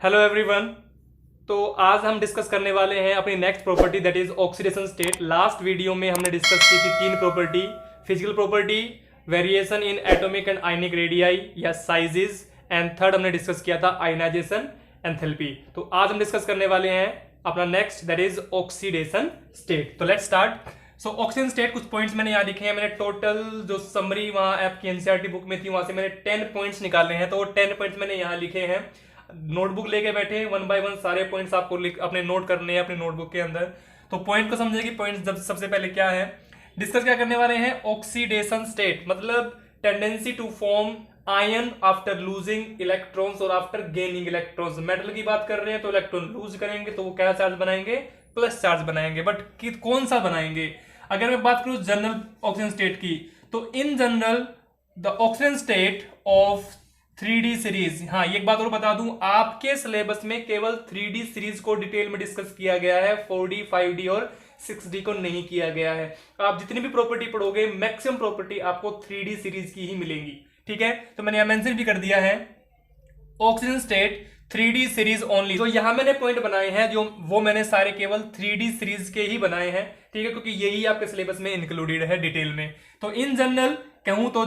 Hello everyone. तो आज हम डिस्कस करने वाले हैं अपनी next property that is oxidation state. Last video में हमने डिस्कस की थी तीन property, physical property, variation in atomic and ionic radii या साइजेस, एंड थर्ड हमने डिस्कस किया था आयनाइजेशन एंथैल्पी। तो आज हम डिस्कस करने वाले हैं अपना next that is oxidation state. तो let's start. So oxygen state कुछ पॉइंट्स मैंने यहाँ लिखे हैं। मैंने टोटल जो समरी वहां आपकी एनसीईआरटी बुक में थी वहां से मैंने 10 पॉइंट्स निकाले हैं। तो वो 10 पॉइंट्स मैंने यहाँ लिखे हैं। नोटबुक लेके बैठे वन बाय वन सारे पॉइंट्स आपको अपने नोट करने हैं अपने नोटबुक के अंदर। तो पॉइंट को समझे कि पॉइंट जब सबसे पहले क्या है, डिस्कस क्या करने वाले हैं, ऑक्सीडेशन स्टेट मतलब tendency to form ion after losing electrons और आफ्टर गेनिंग इलेक्ट्रॉन्स। मेटल की बात कर रहे हैं तो इलेक्ट्रॉन लूज करेंगे तो वो क्या चार्ज बनाएंगे, प्लस चार्ज बनाएंगे। बट कौन सा बनाएंगे? अगर मैं बात करूं जनरल ऑक्सीजन स्टेट की, तो in general the oxygen state of 3D series. हाँ, एक बात और बता दूं, आपके सिलेबस में केवल 3D सीरीज को डिटेल में डिस्कस किया गया है, 4D 5D और 6D को नहीं किया गया है। आप जितनी भी प्रॉपर्टी पढ़ोगे मैक्सिमम प्रॉपर्टी आपको 3D सीरीज की ही मिलेंगी। ठीक है, तो मैंने यहां मेंशन भी कर दिया है oxygen state 3D series only. तो यहां मैंने पॉइंट बनाए हैं जो वो मैंने सारे केवल 3D सीरीज के ही बनाए हैं। ठीक है, क्योंकि यही आपके सिलेबस में इंक्लूडेड है डिटेल में। तो इन जनरल कहूं तो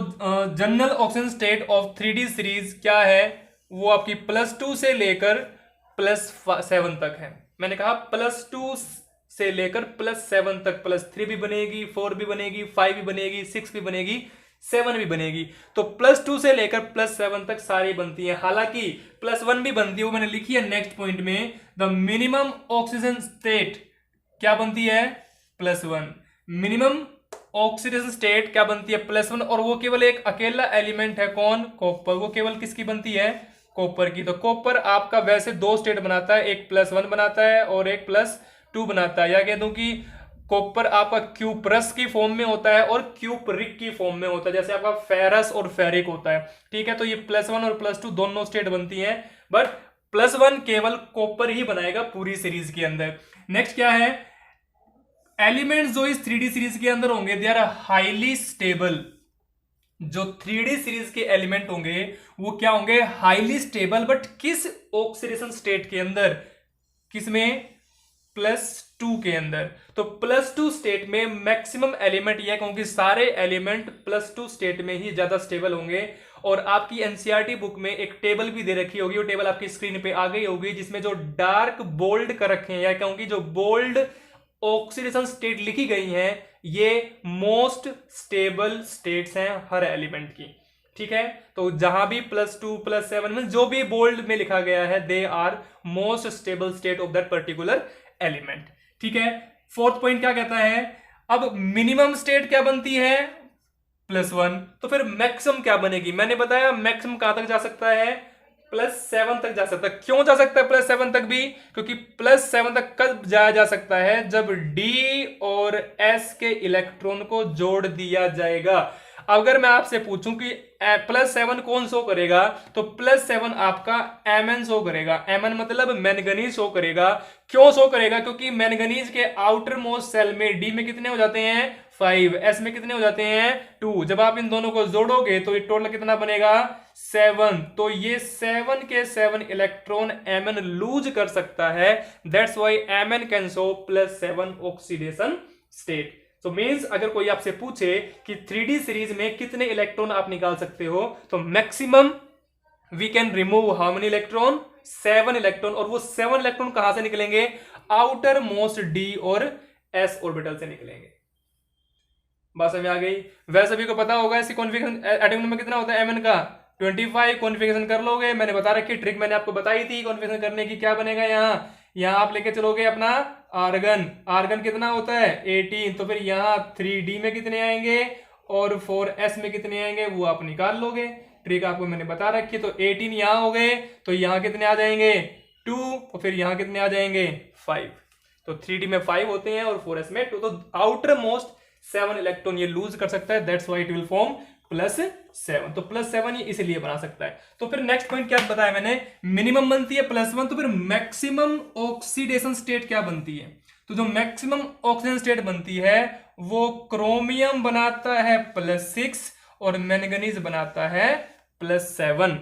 general oxygen state of 3D series क्या है, वो आपकी +2 से लेकर +7 तक है। मैंने कहा +2 से लेकर +7 तक, +3 भी बनेगी, 4 भी बनेगी, 5 भी बनेगी, 6 भी बनेगी, 7 भी बनेगी। तो +2 से लेकर +7 तक सारी बनती है। हालांकि +1 भी बनती है, वो मैंने लिखी है नेक्स्ट पॉइंट में। द मिनिमम ऑक्सीजन स्टेट क्या बनती है, +1। मिनिमम ऑक्सीडेशन स्टेट क्या बनती है, +1। और वो केवल एक अकेला एलिमेंट है, कौन, कॉपर। वो केवल किसकी बनती है, कॉपर की। तो कॉपर आपका वैसे दो स्टेट बनाता है, एक +1 बनाता है और एक +2 बनाता है। या कह दूं कि कॉपर आपका क्यूप्रस की फॉर्म में होता है और क्यूपरिक की फॉर्म में होता है, जैसे आपका फेरस और फेरिक होता है। ठीक है, तो ये +1 और +2 दोनों स्टेट बनती हैं, बट +1 केवल कॉपर ही बनाएगा पूरी सीरीज के अंदर। नेक्स्ट क्या है, एलिमेंट्स जो इस 3D सीरीज के अंदर होंगे दे आर हाईली स्टेबल। जो 3D सीरीज के एलिमेंट होंगे वो क्या होंगे, हाईली स्टेबल। बट किस ऑक्सीडेशन स्टेट के अंदर, किसमें, +2 के अंदर। तो +2 स्टेट में मैक्सिमम एलिमेंट यह क्योंकि सारे एलिमेंट +2 स्टेट में ही ज्यादा स्टेबल होंगे। और आपकी एनसीईआरटी बुक में एक टेबल भी दे रखी होगी, वो टेबल आपकी स्क्रीन पे आ गई होगी, जिसमें जो डार्क बोल्ड कर रखे हैं या कहूंगी जो बोल्ड ऑक्सीडेशन स्टेट लिखी गई हैं, ये मोस्ट स्टेबल स्टेट्स हैं हर एलिमेंट की। ठीक है, तो जहां भी +2 +7 में जो भी बोल्ड में लिखा गया है, they are most stable state of that particular element. ठीक है, फोर्थ पॉइंट क्या कहता है, अब मिनिमम स्टेट क्या बनती है, +1। तो फिर मैक्सिमम क्या बनेगी, मैंने बताया मैक्सिमम कहां तक जा सकता है, +7 तक जा सकता है। क्यों जा सकता है +7 तक भी, क्योंकि +7 तक कब जाया जा सकता है, जब D और S के इलेक्ट्रॉन को जोड़ दिया जाएगा। अगर मैं आपसे पूछूं कि +7 कौन शो करेगा, तो +7 आपका Mn शो करेगा। Mn मतलब मैंगनीज शो करेगा। क्यों शो करेगा, क्योंकि मैंगनीज के आउटर मोस्ट सेल में D में कितने हो जाते हैं, 5, S में कितने हो जाते हैं, 2। जब आप इन दोनों को जोड़ोगे तो ये टोटल कितना बनेगा, 7। तो ये 7 के 7 इलेक्ट्रॉन Mn लूज कर सकता है। That's why Mn can show +7 oxidation state. तो मींस अगर कोई आपसे पूछे कि 3D सीरीज में कितने इलेक्ट्रॉन आप निकाल सकते हो, तो maximum we can remove how many electron, 7 electron. और वो 7 इलेक्ट्रॉन कहां से निकलेंगे, आउटर मोस्ट D और S ऑर्बिटल से निकलेंगे। बात समझ आ गई। वैसे सभी को पता होगा इसकी कॉन्फ़िगरेशन एटॉमिक नंबर कितना होता है Mn का, 25। कॉन्फ़िगरेशन कर लोगे, मैंने बता रखी ट्रिक, मैंने आपको बताई थी कॉन्फ़िगरेशन करने की। क्या बनेगा, यहां आप लेके चलोगे अपना आर्गन कितना होता है, 18। तो फिर यहाँ 3D में कितने आएंगे और 4S में कितने आएंगे वो आप निकाल लोगे। ट्रिक आपको मैंने बता रखी। तो 18 यहां हो गए, तो यहां कितने आ जाएंगे, 2। और फिर यहां कितने आ जाएंगे, 5। तो 3D में 5 होते हैं और 4S में 2। तो आउटर मोस्ट 7 इलेक्ट्रॉन ये लूज कर सकता है, that's why it will form +7। तो +7 ये इसलिए बना सकता है। तो फिर नेक्स्ट पॉइंट क्या बताया मैंने, मिनिमम बनती है +1। तो फिर मैक्सिमम ऑक्सीडेशन स्टेट क्या बनती है, तो जो मैक्सिमम ऑक्सीजन स्टेट बनती है वो क्रोमियम बनाता है +6 और मैंगनीज बनाता है +7।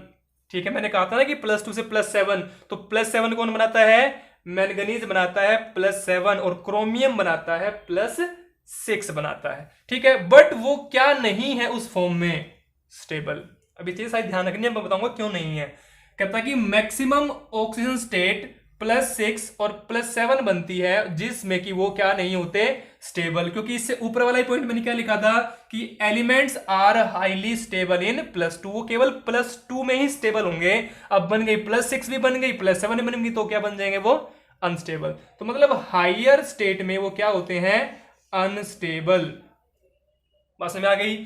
ठीक है, मैंने कहा था ना कि +2 से +7, तो +7 कौन बनाता है? मैंगनीज बनाता है +7, और क्रोमियम बनाता है +6 बनाता है। ठीक है, बट वो क्या नहीं है उस फॉर्म में? स्टेबल। अभी चीज शायद ध्यान रखनी है, मैं बताऊंगा क्यों नहीं है। कहता है कि मैक्सिमम ऑक्सीजन स्टेट +6 और +7 बनती है, जिसमें कि वो क्या नहीं होते? स्टेबल। क्योंकि इससे ऊपर वाला पॉइंट मैंने क्या लिखा था कि elements are highly stable in +2, वो केवल +2 में ही स्टेबल होंगे। अब बन गई +6 भी बन गई, +7 भी बन गई, तो क्या बन जाएंगे वो? अनस्टेबल। तो मतलब हायर स्टेट में वो क्या होते हैं? अनस्टेबल। बात समझ में आ गई?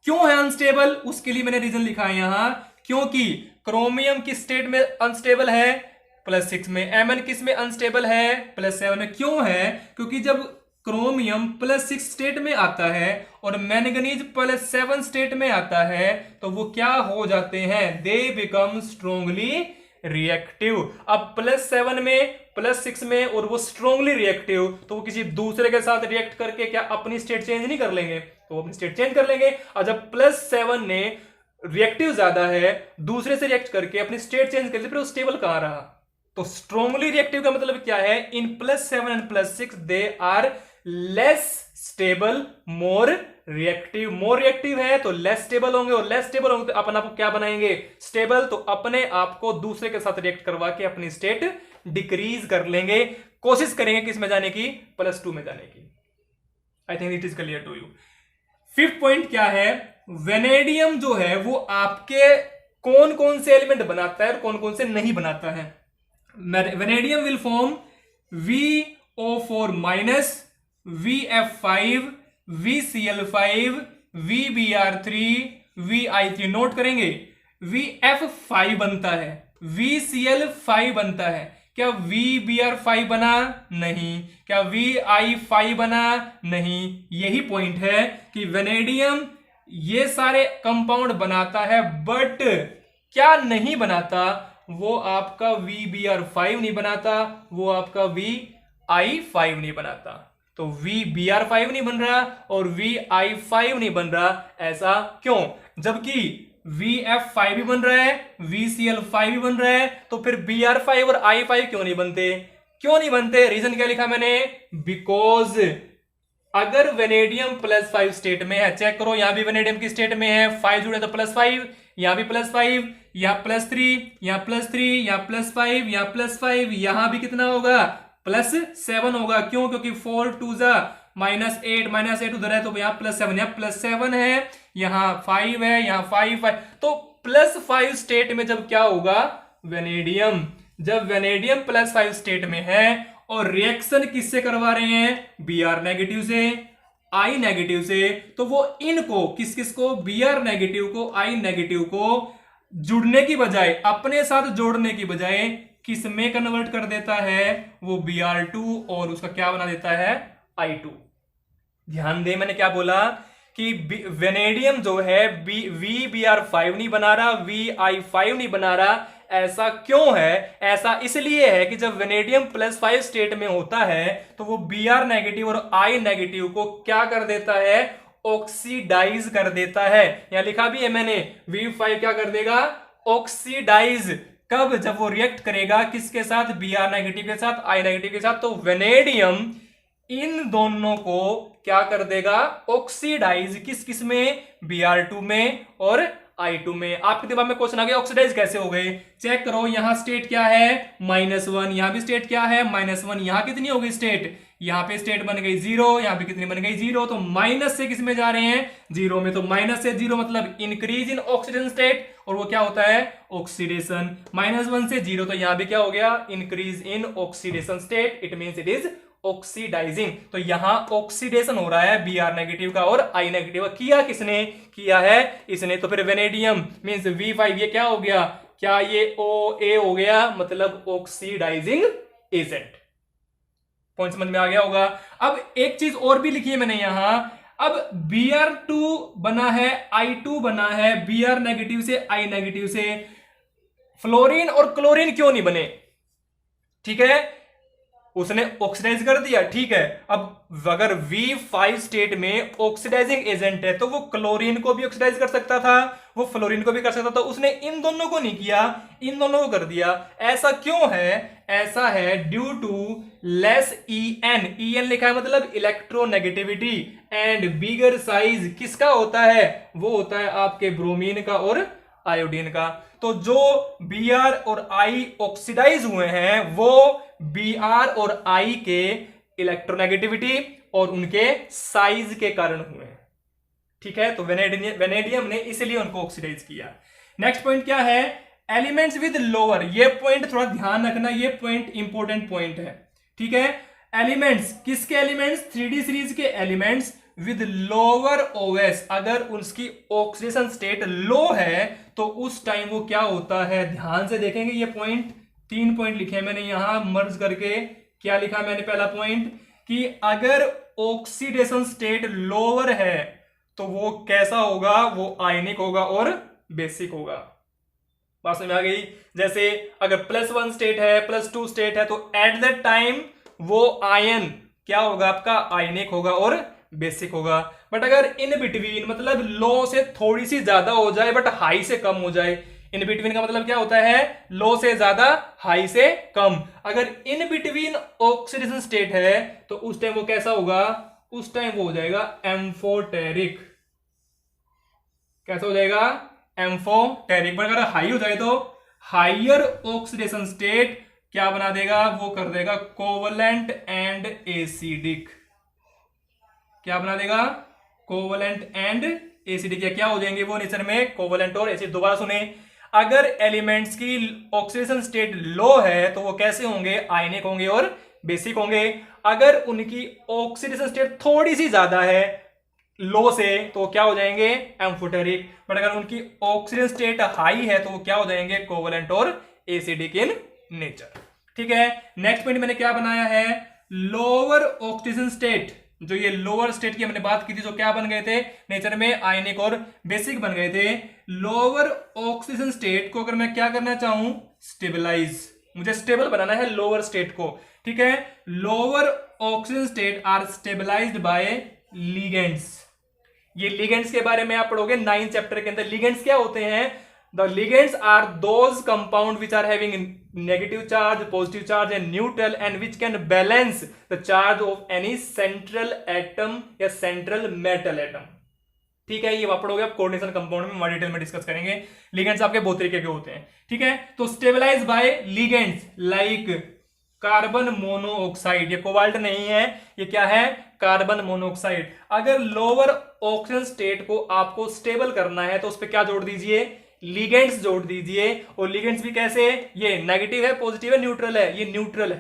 क्यों है अनस्टेबल? उसके लिए मैंने रीजन लिखा है यहां, क्योंकि क्रोमियम किस स्टेट में अनस्टेबल है? +6 में। Mn किस में अनस्टेबल है? +7 में। क्यों है? क्योंकि जब क्रोमियम +6 स्टेट में आता है और मैंगनीज +7 स्टेट में आता है, तो वो क्या हो जाते हैं? They become strongly reactive. अब +7 में, +6 में, और वो स्ट्रोंगली रिएक्टिव, तो वो किसी दूसरे के साथ रिएक्ट करके क्या अपनी स्टेट चेंज नहीं कर लेंगे? तो वो अपनी स्टेट चेंज कर लेंगे। और जब +7 ने रिएक्टिव ज्यादा है, दूसरे से रिएक्ट करके अपनी स्टेट चेंज कर ली, फिर वो स्टेबल कहां रहा? तो स्ट्रोंगली रिएक्टिव का मतलब क्या है? In +7 and +6 they are less stable, more reactive. More reactive है तो लेस स्टेबल होंगे, और लेस स्टेबल होंगे तो अपने आप को क्या बनाएंगे? स्टेबल। तो अपने आप को दूसरे के साथ रिएक्ट करवा के अपनी स्टेट डिक्रीज कर लेंगे। कोशिश करेंगे किस में जाने की? +2 में जाने की। I think it is clear to you. 5th point क्या है? वेनेडियम जो है वो आपके कौन कौन से एलिमेंट बनाता है और कौन कौन से नहीं बनाता है? Vanadium will form VO4-, VF5, VCl5, VBr3, VI3। Note करेंगे, VF5 बनता है, VCl5 बनता है। क्या VBr5 बना? नहीं। क्या VI5 बना? नहीं। यही पॉइंट है कि वेनेडियम ये सारे कंपाउंड बनाता है, बट क्या नहीं बनाता? वो आपका VBr5 नहीं बनाता, वो आपका VI5 नहीं बनाता। तो VBr5 नहीं बन रहा और VI5 नहीं बन रहा। ऐसा क्यों? जबकि VF5 भी बन रहा है, VCl5 भी बन रहा है, तो फिर Br5 और I5 क्यों नहीं बनते? क्यों नहीं बनते? रीजन क्या लिखा मैंने? बिकॉज अगर वेनेडियम +5 स्टेट में है, चेक करो, यहां भी वेनेडियम की स्टेट में है, 5 जुड़े तो +5, यहां भी +5, यहां +3, यहां +3, यहां +5, यहां +5, यहां भी कितना होगा? +7 होगा। क्यों? क्योंकि 4 2 -8, -8 उधर है, तो यहां +7, यहां +7 है, यहां 5 है, यहां 5 है। तो +5 स्टेट में जब क्या होगा? वेनेडियम, जब वेनेडियम +5 स्टेट में है और रिएक्शन किससे करवा रहे हैं? Br नेगेटिव से, I नेगेटिव से, तो वो इनको किस किस को? Br नेगेटिव को, I नेगेटिव को जुड़ने की बजाय, अपने साथ जोड़ने की बजाय किस में कन्वर्ट कर देता है? वो Br2, और उसका क्या बना देता है? I2। ध्यान दे, मैंने क्या बोला कि वेनेडियम जो है VBr5 नहीं बना रहा, VI5 नहीं बना रहा। ऐसा क्यों है? ऐसा इसलिए है कि जब वेनेडियम +5 स्टेट में होता है तो वो Br नेगेटिव और I नेगेटिव को क्या कर देता है? ऑक्सीडाइज कर देता है। यहां लिखा भी है मैंने, V5 क्या कर देगा? ऑक्सीडाइज। कब? जब वो रिएक्ट करेगा किसके साथ? Br नेगेटिव के साथ, I नेगेटिव के साथ। तो वेनेडियम इन दोनों को क्या कर देगा? ऑक्सीडाइज। किस किस में? Br2 में और I2 में। आपके दिमाग में क्वेश्चन आ गया, ऑक्सीडाइज कैसे हो गए? चेक करो, यहां स्टेट क्या है? -1, यहां भी स्टेट क्या है? -1। यहां कितनी हो गई स्टेट? यहां पे स्टेट बन गई 0, यहां पे कितनी बन गई? 0। तो माइनस से किस में जा रहे हैं? 0 में। तो माइनस से 0 मतलब इंक्रीज इन ऑक्सीजन स्टेट, और वो क्या होता है? ऑक्सीडेशन। -1 से 0, तो यहां भी क्या हो गया? Increase in oxidation state. It means it is oxidising. तो यहां ऑक्सीडेशन हो रहा है Br नेगेटिव का और I नेगेटिव का। किया किसने? किया है इसने। तो फिर वेनेडियम मींस V5, ये क्या हो गया? क्या ये OA हो गया? मतलब ऑक्सीडाइजिंग एजेंट। पॉइंट समझ में आ गया होगा। अब एक चीज और भी लिखी है मैंने यहां। अब Br2 बना है, I2 बना है, Br नेगेटिव से, I नेगेटिव से। फ्लोरीन और क्लोरीन क्यों नहीं बने? ठीक है, उसने ऑक्सीडाइज कर दिया, ठीक है। अब अगर V5 स्टेट में ऑक्सीडाइजिंग एजेंट है तो वो क्लोरीन को भी ऑक्सीडाइज कर सकता था, वो फ्लोरीन को भी कर सकता था, उसने इन दोनों को नहीं किया, इन दोनों को कर दिया। ऐसा क्यों है? ऐसा है due to less EN, EN लिखा है मतलब इलेक्ट्रोनेगेटिविटी, एंड बिगर साइज किसका होता है? वो होता है आपके ब्रोमीन का और आयोडीन का। तो जो Br और I ऑक्सीडाइज हुए हैं वो Br और I के इलेक्ट्रोनेगेटिविटी और उनके साइज के कारण हुए हैं, ठीक है। तो वेनेडियम ने इसलिए उनको ऑक्सीडाइज किया। नेक्स्ट पॉइंट क्या है? एलिमेंट्स विद लोअर, ये पॉइंट थोड़ा ध्यान रखना, ये पॉइंट इंपॉर्टेंट पॉइंट है, ठीक है। एलिमेंट्स, किसके एलिमेंट्स? 3D सीरीज के एलिमेंट्स विद लोअर OS, अगर उसकी ऑक्सीडेशन स्टेट लो है तो उस टाइम वो क्या होता है? ध्यान से देखेंगे ये पॉइंट, 3 पॉइंट लिखे हैं मैंने यहां मर्ज करके। क्या लिखा मैंने? पहला पॉइंट कि अगर ऑक्सीडेशन स्टेट लोअर है तो वो कैसा होगा? वो आयनिक होगा और बेसिक होगा। बात समझ में आ गई? जैसे अगर +1 स्टेट है, +2 स्टेट है, तो एट दैट टाइम वो आयन क्या होगा? आपका आयनिक होगा और बेसिक होगा। बट अगर इन बिटवीन, मतलब लो से थोड़ी सी ज्यादा हो जाए बट हाई से कम हो जाए, इन बिटवीन का मतलब क्या होता है? लो से ज्यादा, हाई से कम। अगर इन बिटवीन ऑक्सीडेशन स्टेट है तो उस टाइम वो कैसा होगा? उस टाइम वो हो जाएगा एम्फोटेरिक। कैसा हो जाएगा? एम्फोटेरिक। पर अगर हाई हो जाए तो हाइयर ऑक्सीडेशन स्टेट क्या बना देगा? वो कर देगा कोवलेंट एंड एसिडिक। क्या बना देगा? Covalent and acidic. क्या हो जाएंगे वो नेचर में? कोवलेंट और एसिड। दोबारा सुने, अगर एलिमेंट्स की ऑक्सीडेशन स्टेट लो है तो वो कैसे होंगे? आयनिक होंगे और बेसिक होंगे। अगर उनकी ऑक्सीडेशन स्टेट थोड़ी सी ज्यादा है लो से तो क्या हो जाएंगे? एम्फोटेरिक। बट अगर उनकी ऑक्सीडेशन स्टेट हाई है तो वो क्या हो जाएंगे? कोवलेंट और एसिडिक इन नेचर, ठीक है। नेक्स्ट पॉइंट मैंने क्या बनाया है? लोअर ऑक्सीडेशन स्टेट, जो ये लोअर स्टेट की हमने बात की थी, जो क्या बन गए थे नेचर में? आयनिक और बेसिक बन गए थे। लोअर ऑक्सीडेशन स्टेट को अगर मैं क्या करना चाहूं? स्टेबलाइज, मुझे स्टेबल बनाना है लोअर स्टेट को, ठीक है। Lower oxidation state are stabilised by ligands. ये लिगेंड्स के बारे में आप पढ़ोगे 9th चैप्टर के अंदर। लिगेंड्स क्या होते हैं? The ligands are those compound which are having negative charge, positive charge and neutral, and which can balance the charge of any central atom या सेंट्रल मेटल एटम, ठीक है। ये पढ़ोगे आप कोऑर्डिनेशन कंपाउंड में, डिटेल में डिस्कस करेंगे। Ligands आपके बहुत तरीके के होते हैं, ठीक है। तो stabilise by ligands like carbon monoxide, ये कोबाल्ट नहीं है, ये क्या है? Carbon monoxide. अगर लोअर ऑक्सीजन स्टेट को आपको स्टेबल करना है तो उस पर क्या जोड़ दीजिए? लिगेंड्स जोड़ दीजिए। और लिगेंड्स भी कैसे? ये नेगेटिव है, पॉजिटिव है, न्यूट्रल है? ये न्यूट्रल है,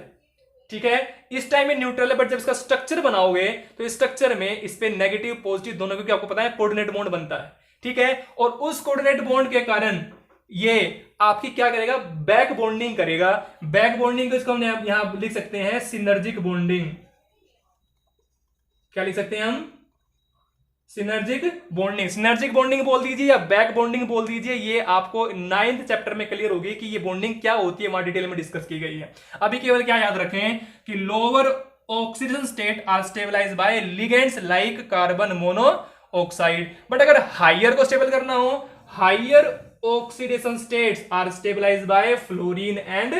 ठीक है। इस टाइम में न्यूट्रल है, बट जब इसका स्ट्रक्चर बनाओगे तो इस स्ट्रक्चर में इस पे नेगेटिव पॉजिटिव दोनों, क्योंकि आपको पता है कोऑर्डिनेट बॉन्ड बनता है, ठीक है। और उस कोऑर्डिनेट बॉन्ड के कारण ये आपकी क्या करेगा? बैक बॉन्डिंग करेगा। बैक बॉन्डिंग को इसको हम यहां लिख सकते हैं सिनर्जिक बॉन्डिंग। क्या लिख सकते हैं हम? Synergic bonding. सिनर्जिक बॉन्डिंग बोल दीजिए या बैक बॉन्डिंग बोल दीजिए, ये आपको 9th चैप्टर में क्लियर होगी कि ये बॉन्डिंग क्या होती है, वहां डिटेल में डिस्कस की गई है। अभी केवल क्या याद रखें कि lower oxidation state are stabilise by ligands like carbon monoxide. But अगर हाइयर को स्टेबल करना हो, higher oxidation states are stabilised by fluorine and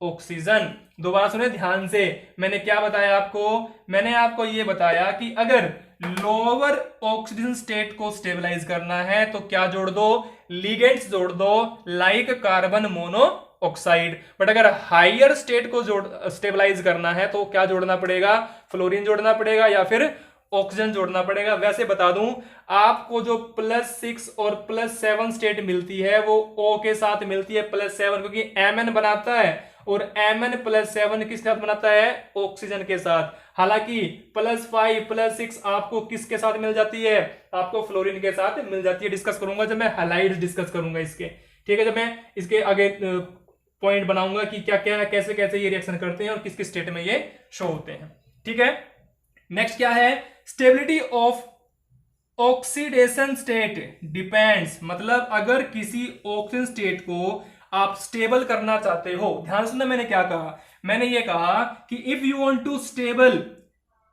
oxygen. दोबारा सुने ध्यान से, मैंने क्या बताया आपको? मैंने आपको यह बताया कि अगर लोअर ऑक्सीडेशन स्टेट को स्टेबलाइज करना है तो क्या जोड़ दो? लिगेंड्स जोड़ दो लाइक कार्बन मोनोऑक्साइड। बट अगर हाइयर स्टेट को स्टेबलाइज करना है तो क्या जोड़ना पड़ेगा? फ्लोरीन जोड़ना पड़ेगा या फिर ऑक्सीजन जोड़ना पड़ेगा। वैसे बता दूं आपको, जो +6 और +7 स्टेट मिलती है वो O के साथ मिलती है +7, क्योंकि Mn बनाता है और Mn +7 किसके साथ बनाता है? ऑक्सीजन के साथ। हालांकि +5 +6 आपको किसके साथ मिल जाती है? आपको फ्लोरीन के साथ मिल जाती है। डिस्कस करूंगा जब मैं हैलाइड्स डिस्कस करूंगा इसके, ठीक है। जब मैं इसके आगे पॉइंट बनाऊंगा कि क्या क्या कैसे कैसे ये रिएक्शन करते हैं और किस किस स्टेट में ये शो होते हैं, ठीक है। नेक्स्ट क्या है? Stability of oxidation state depends, मतलब अगर किसी ऑक्सीजन स्टेट को आप स्टेबल करना चाहते हो, ध्यान सुनना मैंने क्या कहा, मैंने ये कहा कि if you want to stable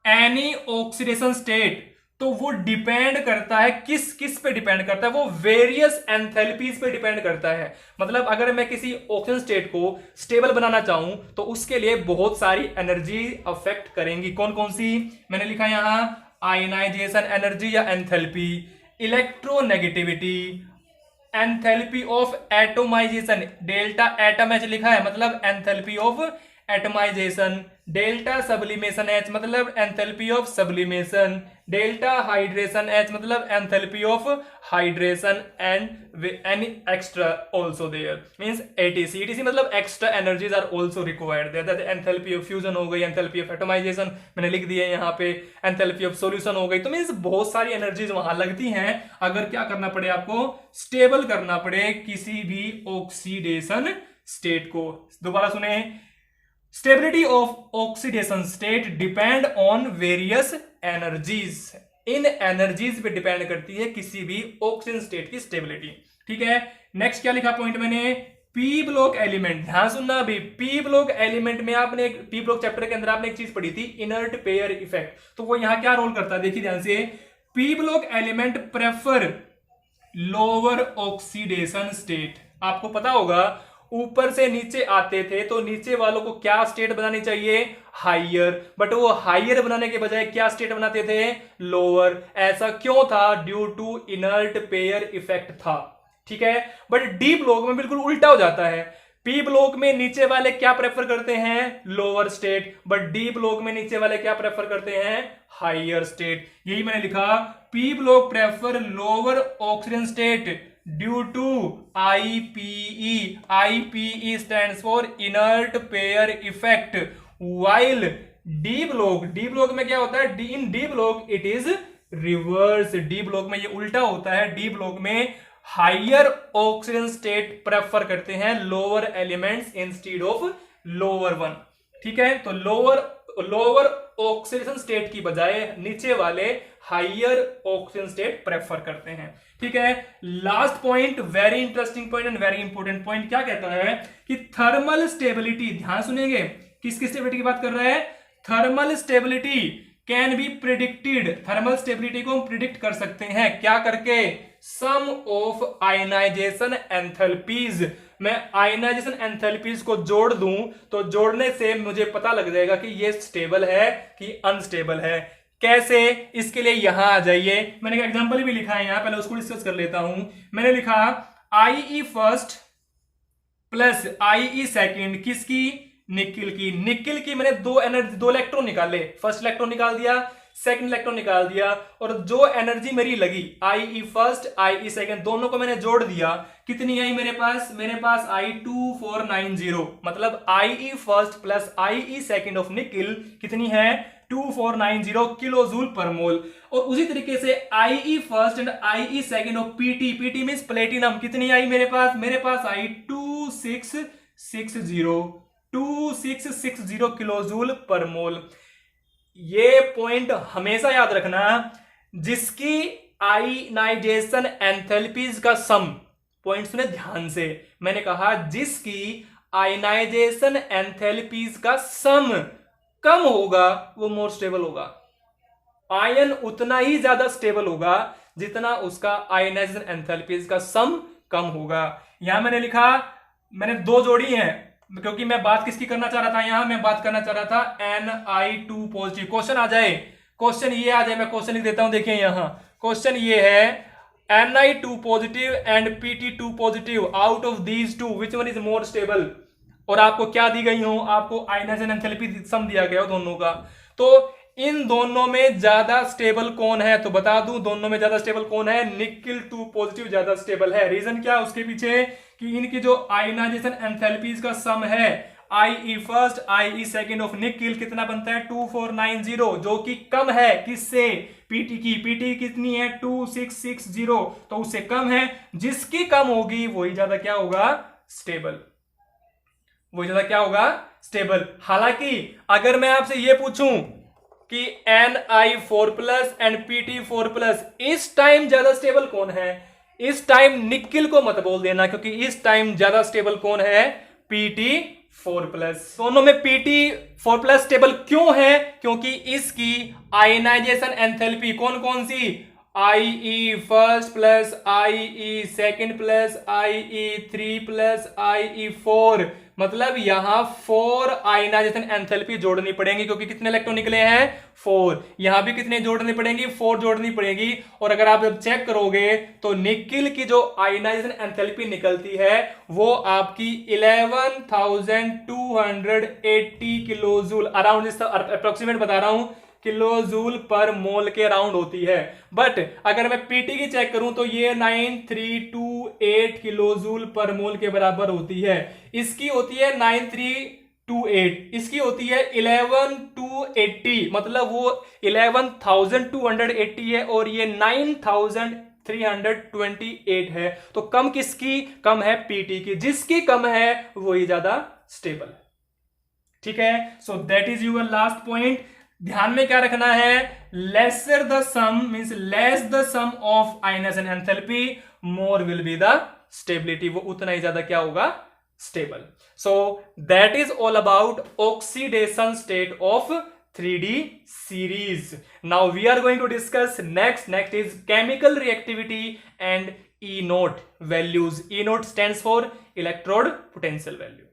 any oxidation state, तो वो डिपेंड करता है किस किस पे डिपेंड करता है, वो वेरियस एंथैल्पीज पे डिपेंड करता है। मतलब अगर मैं किसी ऑक्सीजन स्टेट को स्टेबल बनाना चाहूं तो उसके लिए बहुत सारी एनर्जी अफेक्ट करेंगी। कौन कौन सी मैंने लिखा यहां, आयनाइजेशन एनर्जी या enthalpy, electronegativity, enthalpy of atomization, delta atom H लिखा है मतलब enthalpy of atomization, delta sublimation H मतलब enthalpy of sublimation, delta hydration H मतलब enthalpy of hydration, and any extra also there means ATC, ATC मतलब extra energies are also required there, that enthalpy of fusion हो गई, enthalpy of atomization मैंने लिख दिया यहाँ पे, एंथैल्पी ऑफ सॉल्यूशन हो गई। तो मींस बहुत सारी एनर्जीज वहां लगती हैं अगर क्या करना पड़े, आपको स्टेबल करना पड़े किसी भी ऑक्सीडेशन स्टेट को। दोबारा सुने, stability of oxidation state depend on various energies, in energies पे डिपेंड करती है किसी भी ऑक्सीजन स्टेट की स्टेबिलिटी। ठीक है, नेक्स्ट क्या लिखा पॉइंट मैंने, पी ब्लॉक एलिमेंट, ध्यान सुनना अभी, पी ब्लॉक एलिमेंट में आपने पी ब्लॉक चैप्टर के अंदर आपने एक चीज पढ़ी थी, इनर्ट पेयर इफेक्ट, तो वो यहां क्या रोल करता है देखिए ध्यान से, P block element prefer lower oxidation state. आपको पता होगा ऊपर से नीचे आते थे तो नीचे वालों को क्या स्टेट बनानी चाहिए, हाइयर, बट वो हाइयर बनाने के बजाय क्या स्टेट बनाते थे, लोअर। ऐसा क्यों था, due to inert pair effect था। ठीक है, बट डी ब्लॉक में बिल्कुल उल्टा हो जाता है, पी ब्लॉक में नीचे वाले क्या प्रेफर करते हैं, lower state, but D block में नीचे वाले क्या प्रेफर करते हैं, हाइयर स्टेट। यही मैंने लिखा, P block prefer lower oxygen state due to IPE, IPE stands for inert pair effect, while D block में क्या होता है, इन D block it is reverse, D block में ये उल्टा होता है, डी ब्लॉक में हाइयर ऑक्सीजन स्टेट प्रेफर करते हैं lower elements instead of lower one. ठीक है, तो लोअर ऑक्सीडेशन स्टेट की बजाय नीचे वाले हाइयर ऑक्सीजन स्टेट प्रेफर करते हैं। ठीक है, last point, very interesting point and very important point, क्या कहता है कि थर्मल स्टेबिलिटी, ध्यान सुनेंगे, किसकी स्टेबिलिटी की बात कर रहा है, thermal stability can be predicted, thermal stability को हम प्रिडिक्ट कर सकते हैं क्या करके, सम ऑफ आयनाइजेशन एंथैल्पीज। मैं आयनाइजेशन एंथैल्पीज को जोड़ दूं तो जोड़ने से मुझे पता लग जाएगा कि ये स्टेबल है कि अनस्टेबल है। कैसे, इसके लिए यहां आ जाइए, मैंने एक एग्जांपल भी लिखा है यहां, पहले उसको डिस्कस कर लेता हूं। मैंने लिखा IE first plus IE second, किसकी, निकिल की मैंने दो इलेक्ट्रॉन निकाले, फर्स्ट इलेक्ट्रॉन निकाल दिया, सेकंड इलेक्ट्रॉन निकाल दिया, और जो एनर्जी मेरी लगी IE फर्स्ट IE सेकंड दोनों को मैंने जोड़ दिया, कितनी आई मेरे पास आई 2490, मतलब IE first plus IE second of nickel कितनी है, 2490 किलो जूल पर मोल। और उसी तरीके से IE first and IE second of PT means platinum, कितनी आई मेरे पास आई 2660 किलो जूल पर मोल। ये पॉइंट हमेशा याद रखना, जिसकी आयनाइजेशन एंथैल्पीज का सम, पॉइंट सुने ध्यान से, मैंने कहा जिसकी आयनाइजेशन एंथैल्पीज का सम कम होगा वो मोर स्टेबल होगा। आयन उतना ही ज्यादा स्टेबल होगा जितना उसका आयनाइजेशन एंथैल्पीज का सम कम होगा। यहां मैंने लिखा, मैंने दो जोड़ी हैं क्योंकि मैं बात किसकी करना चाह रहा था, यहां मैं बात करना चाह रहा था Ni2 पॉजिटिव। क्वेश्चन आ जाए, क्वेश्चन ये आ जाए, मैं क्वेश्चन लिख देता हूं, देखिए यहां क्वेश्चन ये है, Ni2 positive and Pt2 positive, out of these two which one is more stable. और आपको क्या दी गई हो, आपको आयनाइजेशन एंथैल्पी सम दिया गया हो दोनों का, तो इन दोनों में ज्यादा स्टेबल कौन है, तो बता दूं दोनों में ज्यादा स्टेबल कौन है, निकिल 2 पॉजिटिव ज्यादा स्टेबल है। रीजन क्या उसके पीछे, कि इनकी जो आयनाइजेशन एंथैल्पीज का सम है IE first IE second of nickel कितना बनता है 2490, जो कि कम है किससे, पीटी की, पीटी कितनी है 2660, तो उससे कम है, जिसकी कम होगी वही ज्यादा क्या होगा, स्टेबल, वही ज्यादा क्या होगा, स्टेबल। हालांकि अगर मैं आपसे ये पूछूं कि Ni4 plus and Pt4 plus इस टाइम ज्यादा स्टेबल कौन है, इस टाइम निकिल को मत बोल देना, क्योंकि इस टाइम ज्यादा स्टेबल कौन है, Pt4+। दोनों में Pt4+ स्टेबल क्यों है, क्योंकि इसकी आयनाइजेशन एंथैल्पी कौन कौन सी, IE1 plus IE2 plus IE3 plus IE4, मतलब यहां 4 आयनाइजेशन एंथैल्पी जोड़नी पड़ेगी, क्योंकि कितने इलेक्ट्रॉन निकले हैं, 4। यहां भी कितने जोड़नी पड़ेगी, 4 जोड़नी पड़ेगी। और अगर आप जब चेक करोगे तो निकिल की जो आयनाइजेशन एंथैल्पी निकलती है वो आपकी 11,280 किलोजूल अराउंड, अप्रोक्सीमेट बता रहा हूं, किलोजूल पर मोल के अराउंड होती है। बट अगर मैं पीटी की चेक करूं तो ये 9328 किलोजूल पर मोल के बराबर होती है। इसकी होती है 9328, इसकी होती है 11280, मतलब वो 11,280 है और ये 9,328 है। तो कम किसकी, कम है पीटी की, जिसकी कम है वही ज्यादा स्टेबल। ठीक है, so that is your last point. ध्यान में क्या रखना है, lesser the sum means less the sum of ionisation enthalpy more will be the stability, वो उतना ही ज्यादा क्या होगा, stable. So that is all about oxidation state of 3D series. Now we are going to discuss next is chemical reactivity and E naught values. E naught stands for electrode potential value.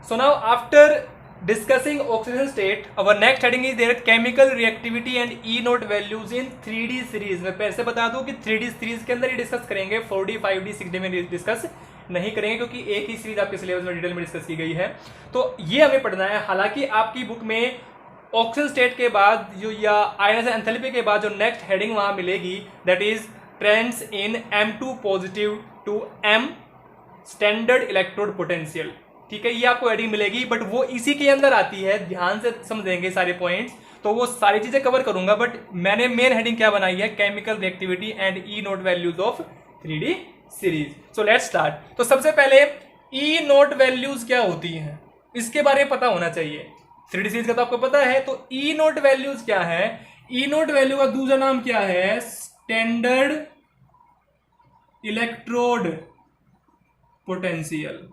So now after discussing oxidation state, our next heading is there chemical reactivity and E naught values in 3D series. मैं पहले से बता दूं कि 3D series के अंदर ही discuss करेंगे, 4D 5D 6D में डिस्कस नहीं करेंगे, क्योंकि एक ही सीरीज आपके सिलेबस में डिटेल में डिस्कस की गई है। तो ये हमें पढ़ना है। हालांकि आपकी बुक में ऑक्सीजन स्टेट के बाद जो या आयनाइजेशन एंथैल्पी के बाद जो नेक्स्ट हेडिंग वहां मिलेगी that is trends in M2 positive to M standard electrode potential. ठीक है, ये आपको हेडिंग मिलेगी, बट वो इसी के अंदर आती है। ध्यान से समझेंगे सारे पॉइंट्स तो वो सारी चीजें कवर करूंगा, बट मैंने मेन हेडिंग क्या बनाई है, chemical reactivity and E nought values of 3D series. So let's start. तो सबसे पहले ई नोट वैल्यूज क्या होती हैं इसके बारे में पता होना चाहिए। 3D सीरीज का तो आपको पता है, तो ई नोट वैल्यूज क्या है, ई नोट वैल्यू का दूसरा नाम क्या है, स्टैंडर्ड इलेक्ट्रोड पोटेंशियल।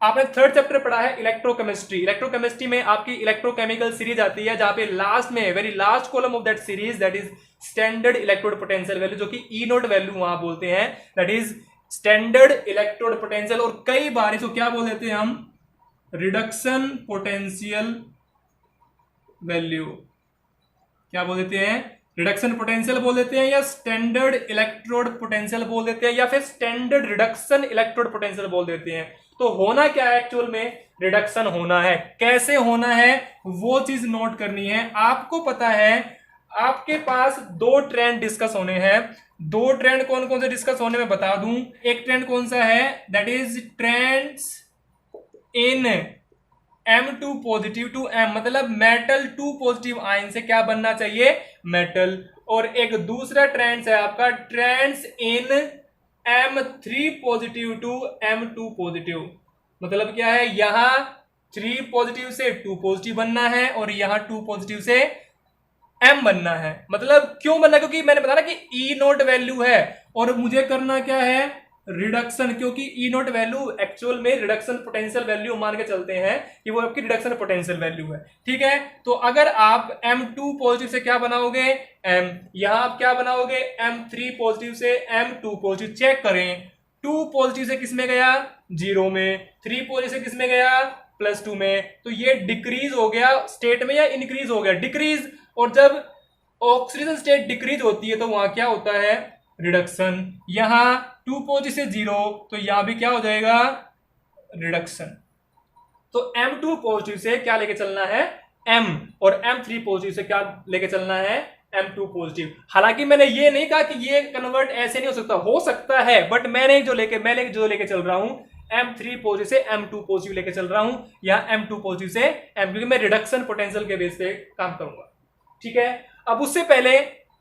आपने थर्ड चैप्टर पढ़ा है इलेक्ट्रोकेमिस्ट्री। इलेक्ट्रोकेमिस्ट्री में आपकी इलेक्ट्रोकेमिकल सीरीज आती है, जहां पे लास्ट में very last column of that series that is standard electrode potential value, जो कि ई नोट वैल्यू वहां बोलते हैं, that is standard electrode potential. और कई बार इसको क्या बोल देते हैं हम, रिडक्शन पोटेंशियल वैल्यू। क्या बोल देते हैं, रिडक्शन पोटेंशियल बोल देते हैं, या स्टैंडर्ड इलेक्ट्रोड पोटेंशियल बोल देते हैं, या फिर स्टैंडर्ड रिडक्शन इलेक्ट्रोड पोटेंशियल बोल देते हैं। तो होना क्या है, एक्चुअल में रिडक्शन होना है। कैसे होना है वो चीज नोट करनी है। आपको पता है आपके पास दो ट्रेंड डिस्कस होने हैं। दो ट्रेंड कौन कौन से डिस्कस होने में बता दूं। एक ट्रेंड कौन सा है, that is trends in M2 positive to M, मतलब मेटल 2 पॉजिटिव आयन से क्या बनना चाहिए, मेटल। और एक दूसरा ट्रेंड्स है आपका trends in M3 positive to M2 positive. मतलब क्या है, यहां 3 पॉजिटिव से 2 पॉजिटिव बनना है और यहां 2 पॉजिटिव से M बनना है। मतलब क्यों बनना, क्योंकि मैंने बताया ना कि ई नोट वैल्यू है और मुझे करना क्या है, रिडक्शन, क्योंकि ई नोट वैल्यू एक्चुअल में रिडक्शन पोटेंशियल वैल्यू मान के चलते हैं कि वो आपकी रिडक्शन पोटेंशियल वैल्यू है। ठीक है, तो अगर आप M2 पॉजिटिव से क्या बनाओगे, M, यहां आप क्या बनाओगे, M3 पॉजिटिव से M2 पॉजिटिव। चेक करें, 2 पॉजिटिव से किस में गया, 0 में, 3 पॉजिटिव से किस में गया, +2 में। तो ये डिक्रीज हो गया स्टेट में या इंक्रीज हो गया, डिक्रीज। और जब ऑक्सीडेशन स्टेट डिक्रीज होती है तो वहां क्या होता है, रिडक्शन। यहां 2 पॉजिटिव से 0, तो यहां भी क्या हो जाएगा, रिडक्शन। तो M2 पॉजिटिव से क्या लेके चलना है, M, और M3 पॉजिटिव से क्या लेके चलना है, M2 पॉजिटिव। हालांकि मैंने ये नहीं कहा कि ये कन्वर्ट ऐसे नहीं हो सकता है, बट मैं जो लेके चल रहा हूं M3 पॉजिटिव से M2 पॉजिटिव लेके चल रहा हूं, या M2 पॉजिटिव से M, क्योंकि मैं रिडक्शन पोटेंशियल के बेस पे काम करूंगा। ठीक है, अब उससे पहले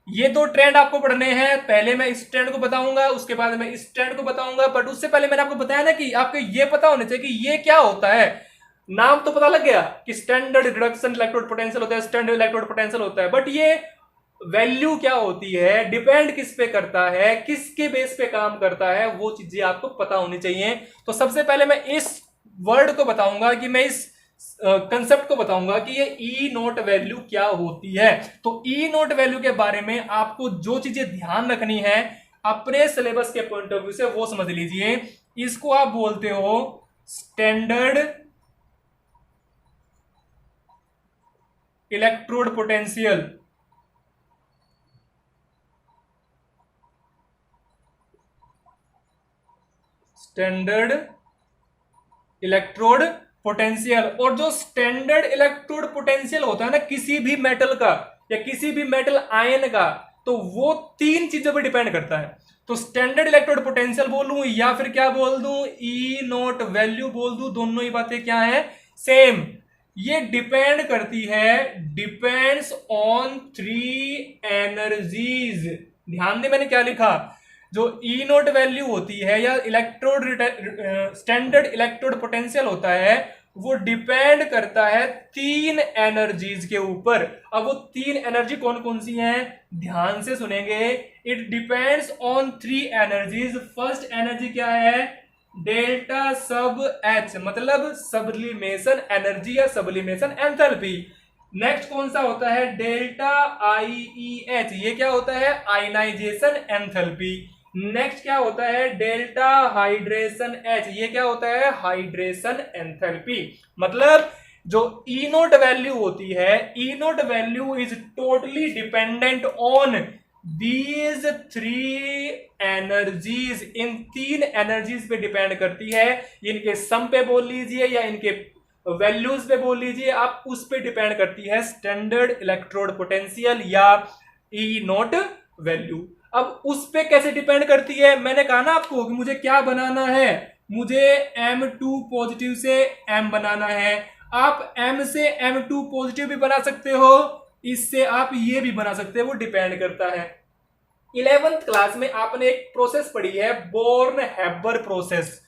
ये दो ट्रेंड आपको पढ़ने हैं। पहले मैं इस ट्रेंड को बताऊंगा, उसके बाद मैं इस ट्रेंड को बताऊंगा, बट उससे पहले मैंने आपको बताया ना कि आपको ये पता होना चाहिए कि ये क्या होता है। नाम तो पता लग गया कि स्टैंडर्ड रिडक्शन इलेक्ट्रोड पोटेंशियल होता है, स्टैंडर्ड इलेक्ट्रोड पोटेंशियल होता है, बट ये वैल्यू क्या होती है, डिपेंड किस पे करता है, किसके बेस पे काम करता है, वो चीजें आपको पता होनी चाहिए। तो सबसे पहले मैं इस वर्ड को बताऊंगा कि मैं इस कंसेप्ट को बताऊंगा कि ये ई नोट वैल्यू क्या होती है। तो ई नोट वैल्यू के बारे में आपको जो चीजें ध्यान रखनी है अपने सिलेबस के पॉइंट ऑफ व्यू से वो समझ लीजिए। इसको आप बोलते हो standard electrode potential. Standard electrode potential. और जो स्टैंडर्ड इलेक्ट्रोड पोटेंशियल होता है ना किसी भी मेटल का या किसी भी मेटल आयन का, तो वो तीन चीजों पर डिपेंड करता है। तो स्टैंडर्ड इलेक्ट्रोड पोटेंशियल बोलूं या फिर क्या बोल दूं, ई नोट वैल्यू बोल दूं, दोनों ही बातें क्या है, सेम। ये डिपेंड करती है, डिपेंड्स ऑन 3 एनर्जीज। ध्यान दे मैंने क्या लिखा, जो ई नोट वैल्यू होती है या इलेक्ट्रोड स्टैंडर्ड इलेक्ट्रोड पोटेंशियल होता है वो डिपेंड करता है 3 एनर्जीज के ऊपर। अब वो 3 एनर्जी कौन कौन सी हैं, ध्यान से सुनेंगे। It depends on 3 energies. First energy क्या है, डेल्टा सब एच, मतलब सब्लिमेशन एनर्जी या सब्लिमेशन एंथैल्पी। नेक्स्ट कौन सा होता है, डेल्टा आईईएच, ये क्या होता है, आयनाइजेशन एंथैल्पी। नेक्स्ट क्या होता है, डेल्टा हाइड्रेशन एच, ये क्या होता है, हाइड्रेशन एंथैल्पी। मतलब जो ई नोट वैल्यू होती है, ई nought value is totally dependent on these 3 energies. In 3 energies पे डिपेंड करती है। इनके सम पे बोल लीजिए या इनके वैल्यूज पे बोल लीजिए, आप उस पे डिपेंड करती है स्टैंडर्ड इलेक्ट्रोड पोटेंशियल या ई नोट वैल्यू। अब उस पे कैसे डिपेंड करती है, मैंने कहा ना आपको कि मुझे क्या बनाना है, मुझे M2 पॉजिटिव से M बनाना है। आप M से M2 पॉजिटिव भी बना सकते हो, इससे आप ये भी बना सकते हो, वो डिपेंड करता है। 11th क्लास में आपने एक प्रोसेस पढ़ी है, बोर्न हैबर प्रोसेस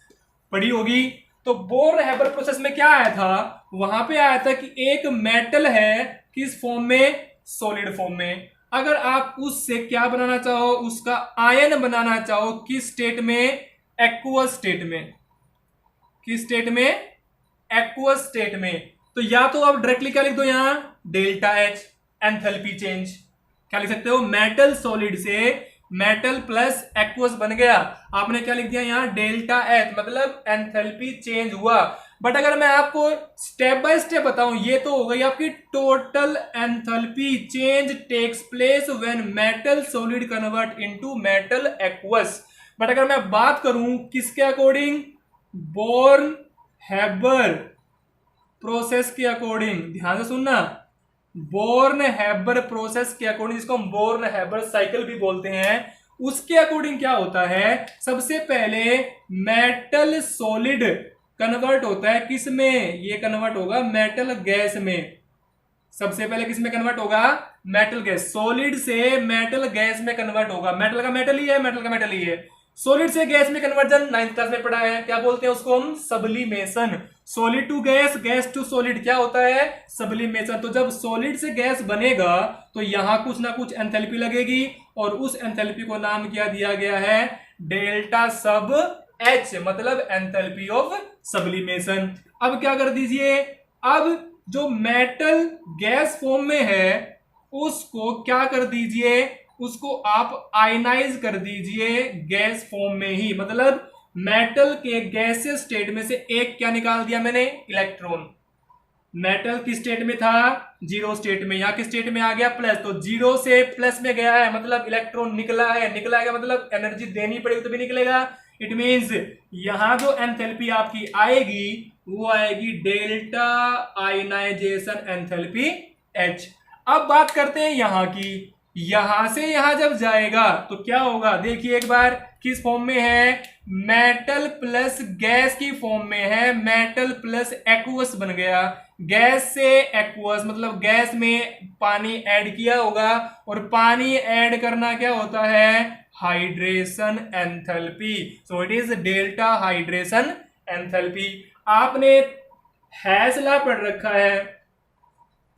पढ़ी होगी। तो बोर्न हैबर प्रोसेस में क्या आया था, वहां पे आया था कि एक मेटल है किस फॉर्म में, सॉलिड फॉर्म में। अगर आप उससे क्या बनाना चाहो, उसका आयन बनाना चाहो, किस स्टेट में, एक्वस स्टेट में। किस स्टेट में, एक्वस स्टेट में। तो या तो आप डायरेक्टली क्या लिख दो यहां, डेल्टा एच, एंथैल्पी चेंज। क्या लिख सकते हो, मेटल सॉलिड से मेटल प्लस एक्वस बन गया, आपने क्या लिख दिया यहां, डेल्टा एच, मतलब एंथैल्पी चेंज हुआ। बट अगर मैं आपको स्टेप बाय स्टेप बताऊं, ये तो हो गई आपकी total enthalpy change takes place when metal solid convert into metal aqueous. But अगर मैं बात करूं किसके अकॉर्डिंग, बोर्न हैबर प्रोसेस के अकॉर्डिंग, ध्यान से सुनना, बोर्न हैबर प्रोसेस के अकॉर्डिंग, जिसको हम बोर्न हैबर साइकिल भी बोलते हैं, उसके अकॉर्डिंग क्या होता है, सबसे पहले मेटल सॉलिड कन्वर्ट होता है किस में, ये कन्वर्ट होगा मेटल गैस में। सबसे पहले किस में कन्वर्ट होगा, मेटल गैस। सॉलिड से मेटल गैस में कन्वर्ट होगा, मेटल का मेटल ही है, मेटल का मेटल ही है। सॉलिड से गैस में कन्वर्जन 9th क्लास में पढ़ा है, क्या बोलते हैं उसको हम, sublimation. Solid to gas, gas to solid क्या होता है, सब्लिमेशन। तो जब सॉलिड से गैस बनेगा तो यहां कुछ ना कुछ एंथैल्पी लगेगी और उस एंथैल्पी को नाम क्या दिया गया है, डेल्टा सब एच, मतलब एंथैल्पी ऑफ सब्लिमेशन। अब क्या कर दीजिए, अब जो मेटल गैस फॉर्म में है उसको क्या कर दीजिए, उसको आप आयनाइज कर दीजिए गैस फॉर्म में ही। मतलब मेटल के गैसियस स्टेट में से एक क्या निकाल दिया मैंने, इलेक्ट्रॉन। मेटल किस स्टेट में था, जीरो स्टेट में, यहां किस स्टेट में आ गया, प्लस। तो जीरो से प्लस में गया है मतलब इलेक्ट्रॉन निकला है, निकला है मतलब एनर्जी देनी पड़ेगी तो भी निकलेगा। इट मींस यहां जो एंथैल्पी आपकी आएगी वो आएगी डेल्टा आयनाइजेशन एंथैल्पी एच। अब बात करते हैं यहां की, यहां से यहां जब जाएगा तो क्या होगा, देखिए एक बार, किस फॉर्म में है, मेटल प्लस गैस की फॉर्म में है, मेटल प्लस एक्वस बन गया। गैस से एक्वस मतलब गैस में पानी ऐड किया होगा, और पानी ऐड करना क्या होता है, hydration enthalpy. So it is delta hydration enthalpy. आपने हैश लॉ पढ़ रखा है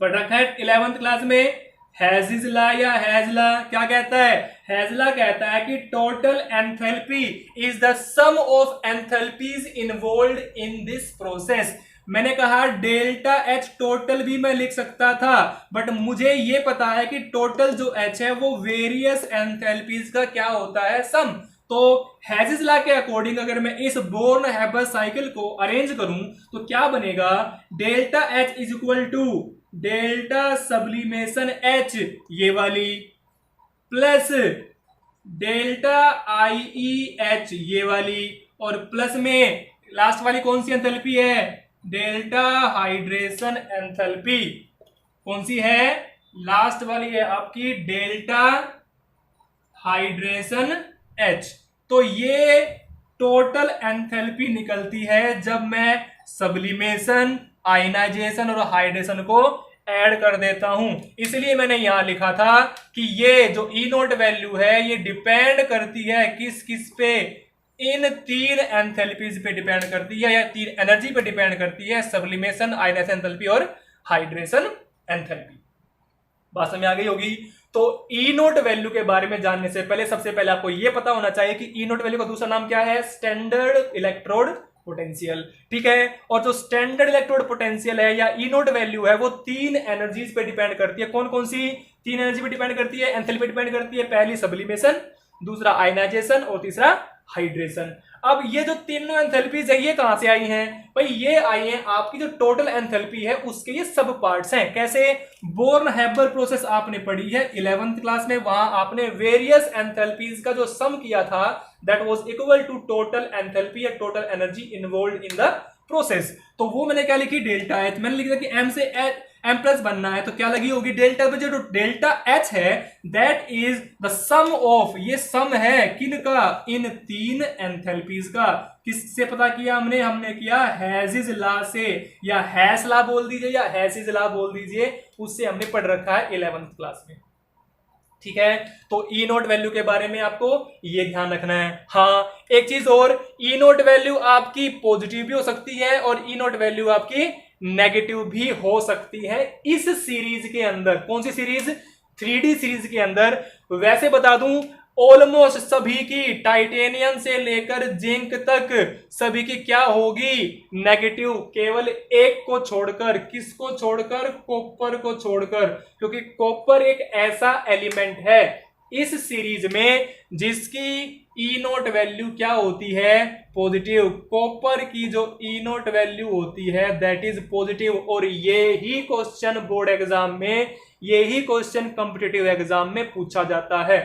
11th क्लास में, हेजिसला या हेजला क्या कहता है? हेजला कहता है कि total enthalpy is the sum of enthalpies involved in this process. मैंने कहा डेल्टा एच टोटल भी मैं लिख सकता था, बट मुझे ये पता है कि टोटल जो एच है वो वेरियस एंथैल्पीज का क्या होता है? सम। तो हेजिस लॉ के अकॉर्डिंग अगर मैं इस बोर्न हैबर साइकिल को अरेंज करूं तो क्या बनेगा? Delta H is equal to delta sublimation H ये वाली plus delta I E H ये वाली, और प्लस में लास्ट वाली कौन सी एंथैल्पी है? Delta hydration enthalpy. कौन सी है? लास्ट वाली है आपकी डेल्टा हाइड्रेशन एच। तो ये टोटल एंथैल्पी निकलती है जब मैं सब्लिमेशन, आयनाइजेशन और हाइड्रेशन को ऐड कर देता हूं। इसलिए मैंने यहां लिखा था कि ये जो ई नोट वैल्यू है ये डिपेंड करती है किस किस पे? इन तीन एंथैल्पीज पे डिपेंड करती है, या तीन एनर्जी पे डिपेंड करती है, सब्लिमेशन, आयनाइजेशन एंथैल्पी और हाइड्रेशन एंथैल्पी। बात समझ आ गई होगी। तो ई नोट वैल्यू के बारे में जानने से पहले सबसे पहले आपको यह पता होना चाहिए कि ई नोट वैल्यू का दूसरा नाम क्या है? Standard electrode potential. ठीक है, और जो स्टैंडर्ड इलेक्ट्रोड पोटेंशियल है या ई नोट वैल्यू है वो तीन एनर्जीज पे डिपेंड करती है। कौन कौन सी तीन एनर्जी पे डिपेंड करती है? एंथैल्पी पे डिपेंड करती है। पहली सब्लिमेशन, दूसरा आयनाइजेशन और तीसरा हाइड्रेशन। अब ये जो तीनों एंथैल्पीज है ये कहां से आई हैं? भाई ये आई हैं आपकी जो टोटल एंथैल्पी है उसके ये सब पार्ट्स हैं। कैसे? बोर्न हैबर प्रोसेस आपने पढ़ी है 11th क्लास में, वहां आपने वेरियस एंथैल्पीज का जो सम किया था that was equal to total enthalpy या total energy involved in the process. तो वो मैंने क्या लिखी? Delta H. मैंने लिखा कि एम से एम प्लस बनना है तो क्या लगी होगी? डेल्टा पे जो डेल्टा एच है that is the sum of, ये सम है किनका? इन तीन एंथैल्पीज का। किससे पता किया हमने किया हेजिस लॉ से, या हैस लॉ बोल दीजिए या हेसिस लॉ बोल दीजिए, उससे हमने पढ़ रखा है 11th क्लास में। ठीक है, तो ई नोट वैल्यू के बारे में आपको ये ध्यान रखना है। हाँ, एक चीज और, ई नोट वैल्यू आपकी पॉजिटिव भी हो सकती है और ई नोट वैल्यू आपकी नेगेटिव भी हो सकती है इस सीरीज के अंदर। कौन सी सीरीज? 3D सीरीज के अंदर। वैसे बता दूं ऑलमोस्ट सभी की, टाइटेनियम से लेकर जिंक तक सभी की क्या होगी? नेगेटिव। केवल एक को छोड़कर, किसको छोड़कर? कॉपर को छोड़कर, क्योंकि कॉपर एक ऐसा एलिमेंट है इस सीरीज में जिसकी ई नोट वैल्यू क्या होती है? पॉजिटिव। कॉपर की जो ई नोट वैल्यू होती है दैट इज पॉजिटिव। और ये ही क्वेश्चन बोर्ड एग्जाम में, ये ही क्वेश्चन कॉम्पिटिटिव एग्जाम में पूछा जाता है।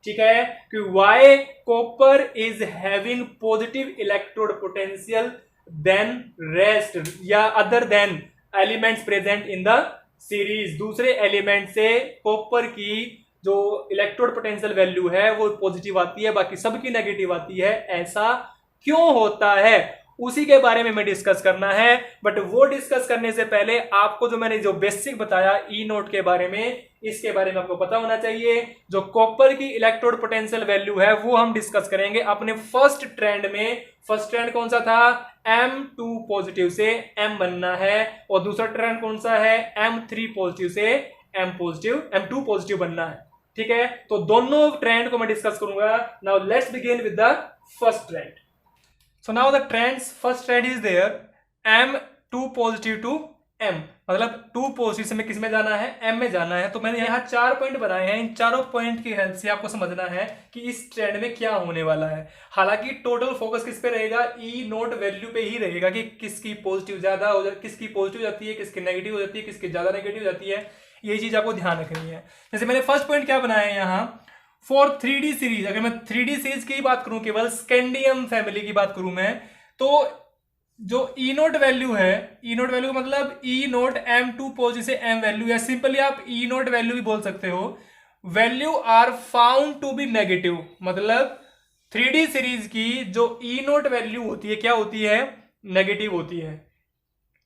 ठीक है, कि why copper is having positive electrode potential then rest या other than elements present in the series. दूसरे एलिमेंट से कॉपर की जो इलेक्ट्रोड पोटेंशियल वैल्यू है वो पॉजिटिव आती है, बाकी सबकी नेगेटिव आती है। ऐसा क्यों होता है उसी के बारे में मैं डिस्कस करना है। बट वो डिस्कस करने से पहले आपको जो मैंने जो बेसिक बताया ई नोट के बारे में, इसके बारे में आपको पता होना चाहिए। जो कॉपर की इलेक्ट्रोड पोटेंशियल वैल्यू है वो हम डिस्कस करेंगे अपने फर्स्ट ट्रेंड में। फर्स्ट ट्रेंड कौन सा था? M2 पॉजिटिव से M बनना है, और दूसरा ट्रेंड कौन सा है? M3 पॉजिटिव से M2 पॉजिटिव बनना है। ठीक है, तो दोनों ट्रेंड को मैं डिस्कस करूंगा। Now let's begin with the first trend. So now the trends, first trend is there M2 positive to M, मतलब 2 पॉजिटिव से मैं किस में जाना है? M में जाना है। तो मैंने यहाँ 4 पॉइंट बनाए हैं। इन चारों पॉइंट की हेल्प से आपको समझना है कि इस ट्रेंड में क्या होने वाला है। हालांकि टोटल फोकस किस पे रहेगा? ई नोट वैल्यू पे ही रहेगा कि किसकी पॉजिटिव ज्यादा हो जाती, किसकी पॉजिटिव जाती है, किसकी नेगेटिव हो जाती है, किसकी ज्यादा नेगेटिव जाती है। ये चीज आपको ध्यान रखनी है। जैसे मैंने फर्स्ट पॉइंट क्या बनाया है यहाँ, फॉर 3D सीरीज, अगर मैं 3D सीरीज की बात करूं, केवल स्कैंडियम फैमिली की बात करूं मैं, तो जो ई नोट वैल्यू है, ई नोट वैल्यू मतलब ई नोट M2 पॉजिटिव से M वैल्यू, या सिंपली आप ई नोट वैल्यू भी बोल सकते हो, value are found to be negative. मतलब 3D सीरीज की जो ई नोट वैल्यू होती है क्या होती है? नेगेटिव होती है।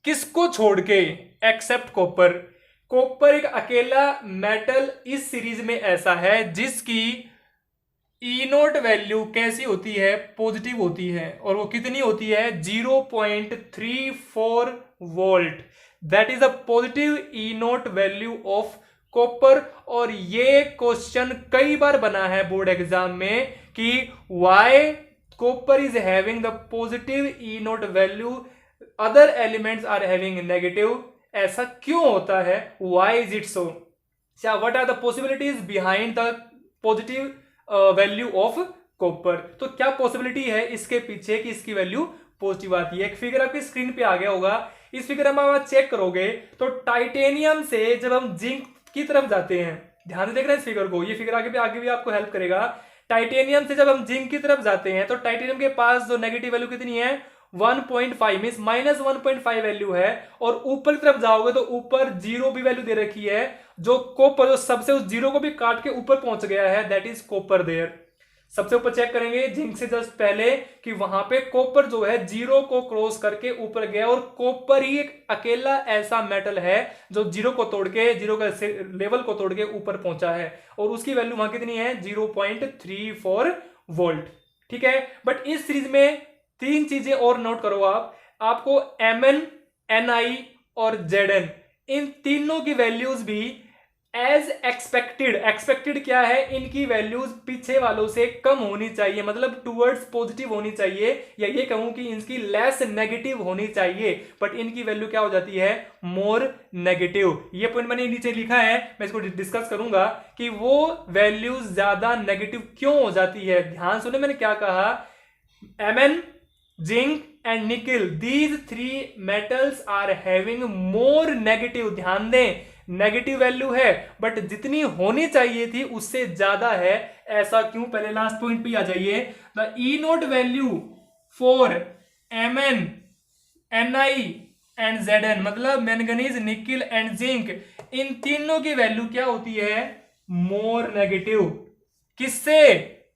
किसको छोड़ के? Accept copper. कॉपर एक अकेला मेटल इस सीरीज में ऐसा है जिसकी ई नोट वैल्यू कैसी होती है? पॉजिटिव होती है, और वो कितनी होती है? 0.34 volt. That is a positive E nought value of copper. और ये क्वेश्चन कई बार बना है बोर्ड एग्जाम में कि why copper is having the positive E nought value, other elements are having negative. ऐसा क्यों होता है, why is it so, what are the possibilities behind the positive value of copper. तो क्या पॉसिबिलिटी है इसके पीछे कि इसकी वैल्यू पॉजिटिव आती है। एक फिगर आपकी स्क्रीन पे आ गया होगा, इस फिगर में आप चेक करोगे तो टाइटेनियम से जब हम जिंक की तरफ जाते हैं, ध्यान से देख रहे हैं इस फिगर को, ये फिगर आगे भी आपको हेल्प करेगा। टाइटेनियम से जब हम जिंक की तरफ जाते हैं तो टाइटेनियम के पास जो नेगेटिव वैल्यू कितनी है 1.5 मींस -1.5 वैल्यू है, और ऊपर की तरफ जाओगे तो ऊपर 0 भी वैल्यू दे रखी है, जो कॉपर जो सबसे उस 0 को भी काट के ऊपर पहुंच गया है, दैट इज कॉपर देयर। सबसे ऊपर चेक करेंगे जिंक से जस्ट पहले कि वहां पे कॉपर जो है 0 को क्रॉस करके ऊपर गया, और कॉपर ही एक अकेला ऐसा मेटल है जो 0 को तोड़ के 0 का लेवल को तोड़ के ऊपर पहुंचा है, और उसकी वैल्यू वहां कितनी है 0.34 वोल्ट। ठीक है, बट इस सीरीज में 3 चीजें और नोट करो आपको Mn, Ni और Zn, इन तीनों की वैल्यूज भी एज एक्सपेक्टेड क्या है, इनकी वैल्यूज पीछे वालों से कम होनी चाहिए, मतलब टूवर्ड्स पॉजिटिव होनी चाहिए, या ये कहूं कि इनकी लेस नेगेटिव होनी चाहिए, बट इनकी वैल्यू क्या हो जाती है मोर नेगेटिव। ये पॉइंट मैंने नीचे लिखा है, मैं इसको डिस्कस करूंगा कि वो वैल्यूज ज्यादा नेगेटिव क्यों हो जाती है। ध्यान सुने मैंने क्या कहा, Mn, zinc and nickel, these 3 metals are having more negative. ध्यान दें नेगेटिव वैल्यू है, बट जितनी होनी चाहिए थी उससे ज्यादा है। ऐसा क्यों, पहले लास्ट पॉइंट पे आ जाइए। The E nought value for Mn, Ni and Zn, मतलब मैंगनीज, निकल एंड जिंक, इन तीनों की वैल्यू क्या होती है मोर नेगेटिव। किससे,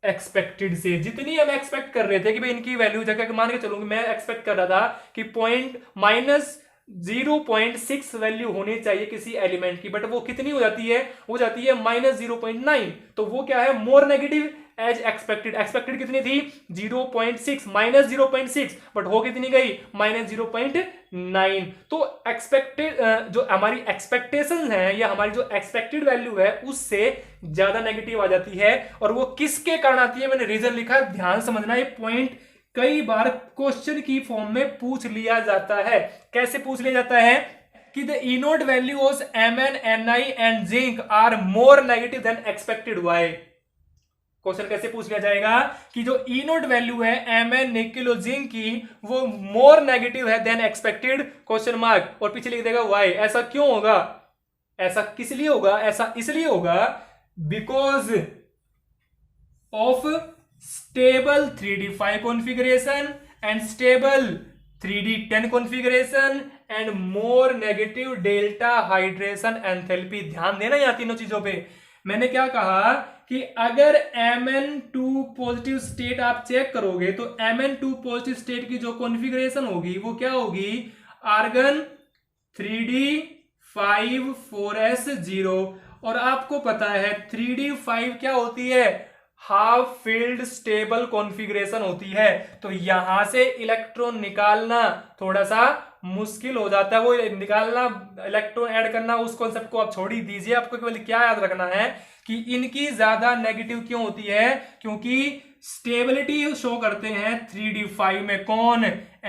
एक्सपेक्टेड से। जितनी हम एक्सपेक्ट कर रहे थे कि भाई इनकी वैल्यू, जगह मान के चलूंगी मैं एक्सपेक्ट कर रहा था कि -0.6 वैल्यू होनी चाहिए किसी एलिमेंट की, बट वो कितनी हो जाती है, हो जाती है -0.9। तो वो क्या है मोर नेगेटिव एज एक्सपेक्टेड कितनी थी 0.6 -0.6, बट हो कितनी गई -0.9। तो एक्सपेक्टेड जो हमारी एक्सपेक्टेशन है या हमारी जो एक्सपेक्टेड वैल्यू है उससे ज्यादा नेगेटिव आ जाती है, और वो किसके कारण आती है, मैंने रीजन लिखा, ध्यान समझना। ये पॉइंट कई बार क्वेश्चन की फॉर्म में पूछ लिया जाता है। कैसे पूछ लिया जाता है कि the E nought values Mn, Ni and zinc are more negative than expected, why. Question कैसे पूछ लिया जाएगा कि जो ई नोट वैल्यू है Mn, निकल और जिंक की, वो मोर नेगेटिव है देन एक्सपेक्टेड, क्वेश्चन मार्क, और पीछे लिख देगा वाई। ऐसा क्यों होगा, ऐसा किस लिए होगा, ऐसा इसलिए होगा because of stable 3D5 configuration and stable 3D10 configuration and more negative delta hydration enthalpy। ध्यान देना यहाँ तीनों चीजों पे। मैंने क्या कहा कि अगर Mn2 पॉजिटिव स्टेट आप चेक करोगे तो Mn2 पॉजिटिव स्टेट की जो कॉन्फ़िगरेशन होगी वो क्या होगी, आर्गन 3D5 4s0, और आपको पता है 3D5 क्या होती है, हाफ फील्ड स्टेबल कॉन्फ़िगरेशन होती है। तो यहां से इलेक्ट्रॉन निकालना थोड़ा सा मुश्किल हो जाता है, वो निकालना, इलेक्ट्रॉन ऐड करना, उस कॉन्सेप्ट को आप छोड़ ही दीजिए। आपको केवल क्या याद रखना है कि इनकी ज्यादा नेगेटिव क्यों होती है, क्योंकि स्टेबिलिटी शो करते हैं 3D5 में कौन,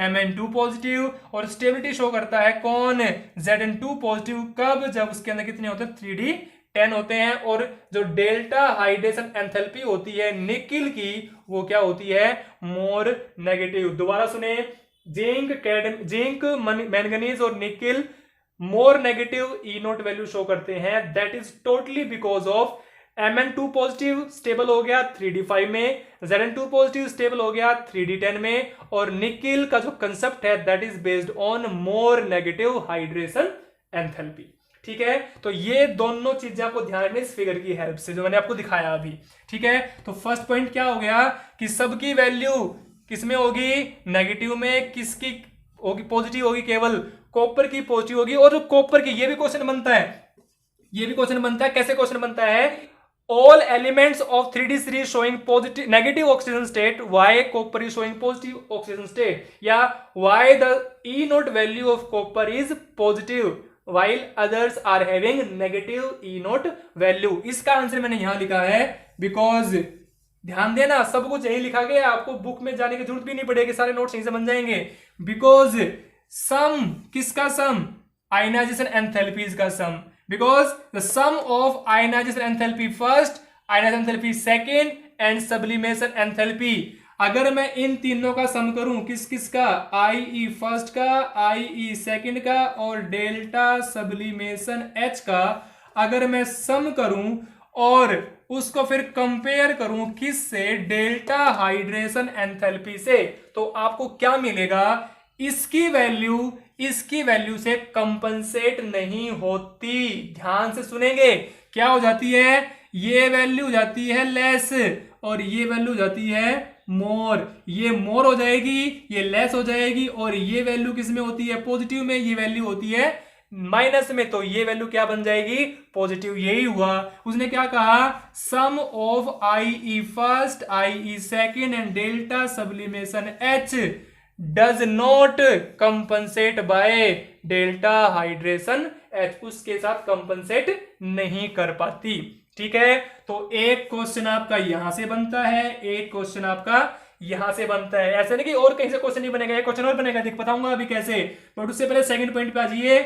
Mn2 पॉजिटिव, और स्टेबिलिटी शो करता है कौन, Zn2 पॉजिटिव। कब, जब उसके अंदर कितने होते हैं 3D10 होते हैं। और जो डेल्टा हाइड्रेशन एंथैल्पी होती है निकिल की, वो क्या होती है मोर नेगेटिव। दोबारा सुने, जिंक मैंगनीज और nickel more negative E nought value show करते हैं, that is totally because of Mn2 positive stable हो गया 3D5 में, Zn2 पॉजिटिव स्टेबल हो गया 3D10 में, और निकिल का जो कंसेप्ट है that is based on more negative hydration enthalpy. ठीक है, तो ये दोनों चीजें आपको ध्यान रखनी इस फिगर की हेल्प से जो मैंने आपको दिखाया अभी। ठीक है, तो फर्स्ट पॉइंट क्या हो गया कि सबकी वैल्यू किसमें होगी, नेगेटिव में। किसकी होगी, पॉजिटिव होगी, केवल कॉपर की पॉजिटिव होगी। और जो कॉपर की, ये भी क्वेश्चन बनता है, ये भी क्वेश्चन बनता है। कैसे क्वेश्चन बनता है, all elements of 3D series showing positive negative oxidation state, why copper is showing positive oxidation state, या why the E naught value of copper is positive, while others are having negative E nought value. इसका answer मैंने यहां लिखा है because, ध्यान देना सब कुछ यही लिखा गया, आपको बुक में जाने की जरूरत भी नहीं पड़ेगी, सारे नोट्स यहीं से बन जाएंगे। बिकॉज सम, किसका सम? आयनाइजेशन एंथैल्पीज का सम। Because the sum of ionisation enthalpy first, ionization enthalpy second and sublimation enthalpy, अगर मैं इन तीनों का सम करूं, किस किस का? IE फर्स्ट का, IE सेकंड का और डेल्टा सब्लिमेशन H का, अगर मैं सम करूं और उसको फिर कंपेयर करूं किससे? डेल्टा हाइड्रेशन एंथैल्पी से, तो आपको क्या मिलेगा? इसकी वैल्यू से कंपनसेट नहीं होती। ध्यान से सुनेंगे, क्या हो जाती है? ये वैल्यू हो जाती है लेस और ये वैल्यू हो जाती है मोर। ये मोर हो जाएगी, ये लेस हो जाएगी, और ये वैल्यू किस में होती है? पॉजिटिव में। ये वैल्यू होती है माइनस में, तो ये वैल्यू क्या बन जाएगी? पॉजिटिव। यही हुआ। उसने क्या कहा? सम of IE first, IE second and delta sublimation H does not compensate by delta hydration H, उसके साथ कंपनसेट नहीं कर पाती। ठीक है, तो एक क्वेश्चन आपका यहां से बनता है, एक क्वेश्चन आपका यहां से बनता है। ऐसे नहीं कि और कहीं से क्वेश्चन नहीं बनेगा, एक क्वेश्चन और बनेगा, देख बताऊंगा अभी कैसे। बट उससे पहले सेकंड पॉइंट पे आ जाइए।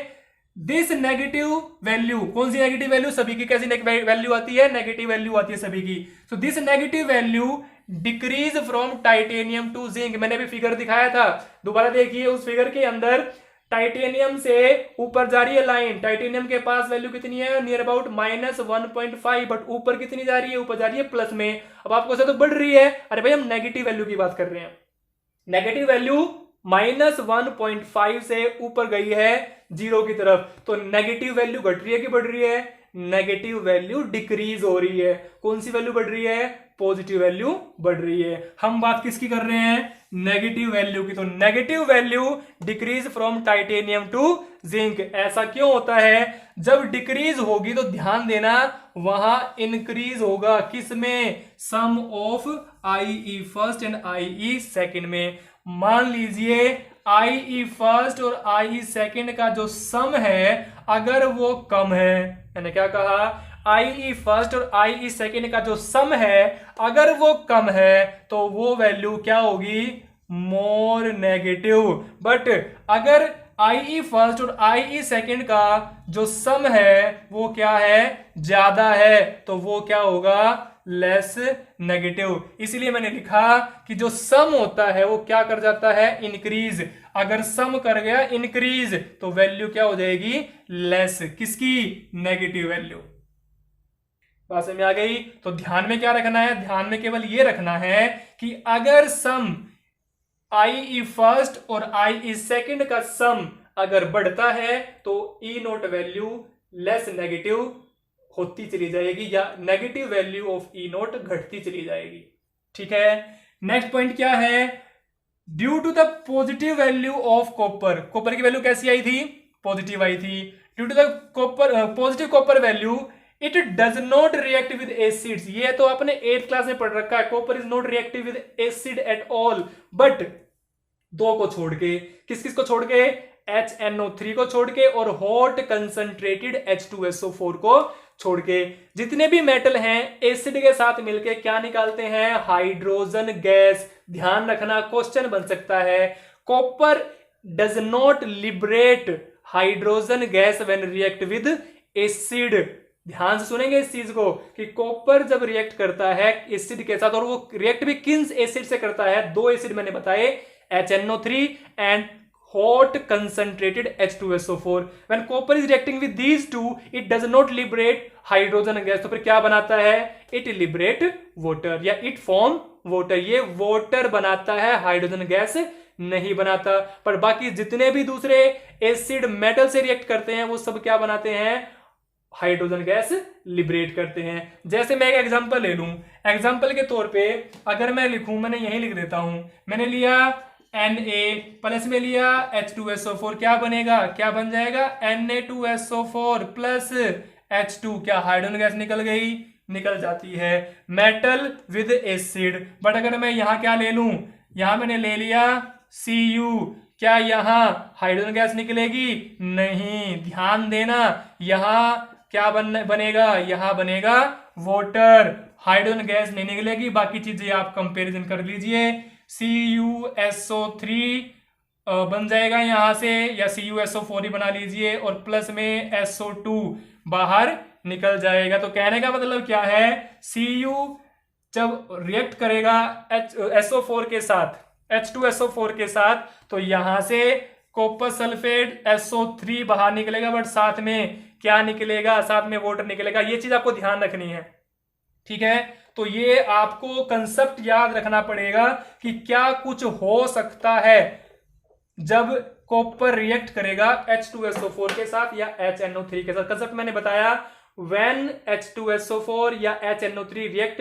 दिस नेगेटिव वैल्यू, कौन सी नेगेटिव वैल्यू? सभी की कैसी वैल्यू आती है? नेगेटिव वैल्यू आती है सभी की। So this negative value decrease from titanium to zinc. मैंने अभी फिगर दिखाया था, दोबारा देखिए। उस फिगर के अंदर टाइटेनियम से ऊपर जा रही है लाइन, टाइटेनियम के पास वैल्यू कितनी है? नियर अबाउट -1.5, बट ऊपर कितनी जा रही है? ऊपर जा रही है प्लस में। अब आपको से तो बढ़ रही है, अरे भाई हम नेगेटिव वैल्यू की बात कर रहे हैं। नेगेटिव वैल्यू -1.5 से ऊपर गई है 0 की तरफ, तो नेगेटिव वैल्यू घट रही है कि बढ़ रही है? नेगेटिव वैल्यू डिक्रीज हो रही है। कौन सी वैल्यू बढ़ रही है? पॉजिटिव वैल्यू बढ़ रही है। हम बात किसकी कर रहे हैं? नेगेटिव वैल्यू की। तो negative value decrease from titanium to zinc. ऐसा क्यों होता है? जब डिक्रीज होगी तो ध्यान देना वहां इंक्रीज होगा, किस में? सम of IE first and IE second में। मान लीजिए IE फर्स्ट और IE सेकेंड का जो सम है अगर वो कम है, मैंने क्या कहा? IE फर्स्ट और IE सेकेंड का जो सम है अगर वो कम है तो वो वैल्यू क्या होगी? More negative. बट अगर IE फर्स्ट और IE सेकेंड का जो सम है वो क्या है? ज्यादा है, तो वो क्या होगा? Less negative. इसलिए मैंने लिखा कि जो सम होता है वो क्या कर जाता है? इंक्रीज। अगर सम कर गया इंक्रीज तो वैल्यू क्या हो जाएगी? लेस। किसकी? Negative value. बात समझ में आ गई? तो ध्यान में क्या रखना है? ध्यान में केवल ये रखना है कि अगर सम IE फर्स्ट और IE सेकेंड का सम अगर बढ़ता है तो E nought value less negative होती चली जाएगी, या negative value of E nought घटती चली जाएगी। ठीक है, नेक्स्ट पॉइंट क्या है? Due to the positive value of copper, copper की वैल्यू कैसी आई थी? पॉजिटिव आई थी। Due to the copper positive copper value it does not react with acids. ये तो आपने 8th क्लास में पढ़ रखा है, copper is not reactive with acid at all, but दो को छोड़ के, किस किस को छोड़ के? HNO3 को छोड़ के और हॉट कंसंट्रेटेड H2SO4 को छोड़ के। जितने भी मेटल हैं एसिड के साथ मिलके क्या निकालते हैं? Hydrogen gas. ध्यान रखना क्वेश्चन बन सकता है, copper does not liberate hydrogen gas when react with acid. ध्यान से सुनेंगे इस चीज को कि कॉपर जब रिएक्ट करता है एसिड के साथ, और वो रिएक्ट भी किन एसिड से करता है? 2 एसिड मैंने बताए, HNO3 and hot concentrated H2SO4. When copper is reacting with these two, it does not liberate hydrogen gas. तो फिर क्या बनाता है? It liberate water या it form water. ये water बनाता है, हाइड्रोजन गैस नहीं बनाता। पर बाकी जितने भी दूसरे एसिड मेटल से रिएक्ट करते हैं वो सब क्या बनाते हैं? हाइड्रोजन गैस लिबरेट करते हैं। जैसे मैं एक एग्जांपल ले लूं, एग्जांपल के तौर पे अगर मैं लिखूं, मैंने यही लिख देता हूं, मैंने लिया Na प्लस में लिया H2SO4, क्या बनेगा? क्या बन जाएगा? Na2SO4 प्लस H2, क्या हाइड्रोजन गैस निकल गई? निकल जाती है। Metal with acid. बट अगर मैं यहां क्या ले लूं, यहां मैंने ले लिया Cu क्या यहाँ हाइड्रोजन गैस निकलेगी? नहीं। ध्यान देना, यहाँ क्या बनेगा? यहाँ बनेगा वाटर, हाइड्रोजन गैस नहीं निकलेगी। बाकी चीजें आप कंपैरिजन कर लीजिए। CuSO3 बन जाएगा यहाँ से, या CuSO4 ही बना लीजिए, और प्लस में SO2 बाहर निकल जाएगा। तो कहने का मतलब क्या है, Cu जब रिएक्ट करेगा SO4 के साथ, H2SO4 के साथ, तो यहां से कॉपर सल्फेट SO3 बाहर निकलेगा, बट साथ में क्या निकलेगा? साथ में वाटर निकलेगा। ये चीज आपको ध्यान रखनी है, ठीक है। तो ये आपको कंसेप्ट याद रखना पड़ेगा कि क्या कुछ हो सकता है जब कॉपर रिएक्ट करेगा H2SO4 के साथ या HNO3 के साथ। कंसेप्ट मैंने बताया, when H2SO4 या HNO3 react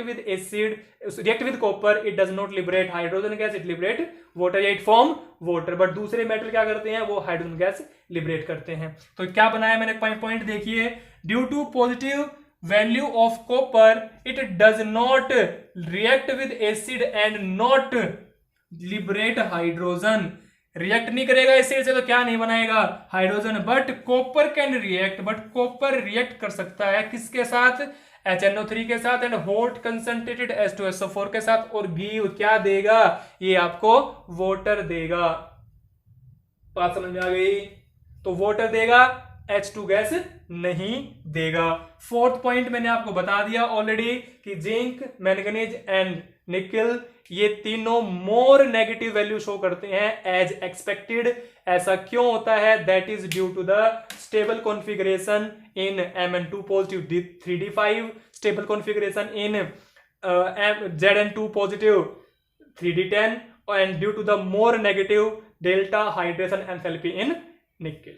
with copper, it does not liberate hydrogen gas, it liberate water, या it form water। बट दूसरे मेटल क्या करते हैं? वो हाइड्रोजन गैस लिबरेट करते हैं। तो क्या बनाया मैंने पॉइंट देखिए, due to positive value of copper it does not react with acid and not liberate hydrogen. React नहीं करेगा एसिड से तो क्या नहीं बनाएगा? Hydrogen. But copper can react, but copper react कर सकता है किसके साथ? HNO3 के साथ एंड हॉट कंसंट्रेटेड H2SO4 के साथ, और गिव क्या देगा? ये आपको वाटर देगा। बात समझ में आ गई? तो वाटर देगा, H2 गैस नहीं देगा। फोर्थ पॉइंट मैंने आपको बता दिया ऑलरेडी कि जिंक, मैंगनीज एंड निकल ये तीनों मोर नेगेटिव वैल्यू शो करते हैं एज एक्सपेक्टेड। ऐसा क्यों होता है? That is due to the stable configuration in Mn2 positive 3d5, stable configuration in Zn2 positive 3d10, and due to the more negative delta hydration enthalpy इन निकल।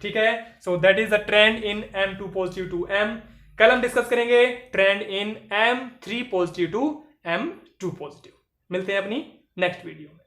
ठीक है, so that is the trend in M2 positive to M। कल हम discuss करेंगे trend in M3 positive to M2 positive. मिलते हैं अपनी next video में।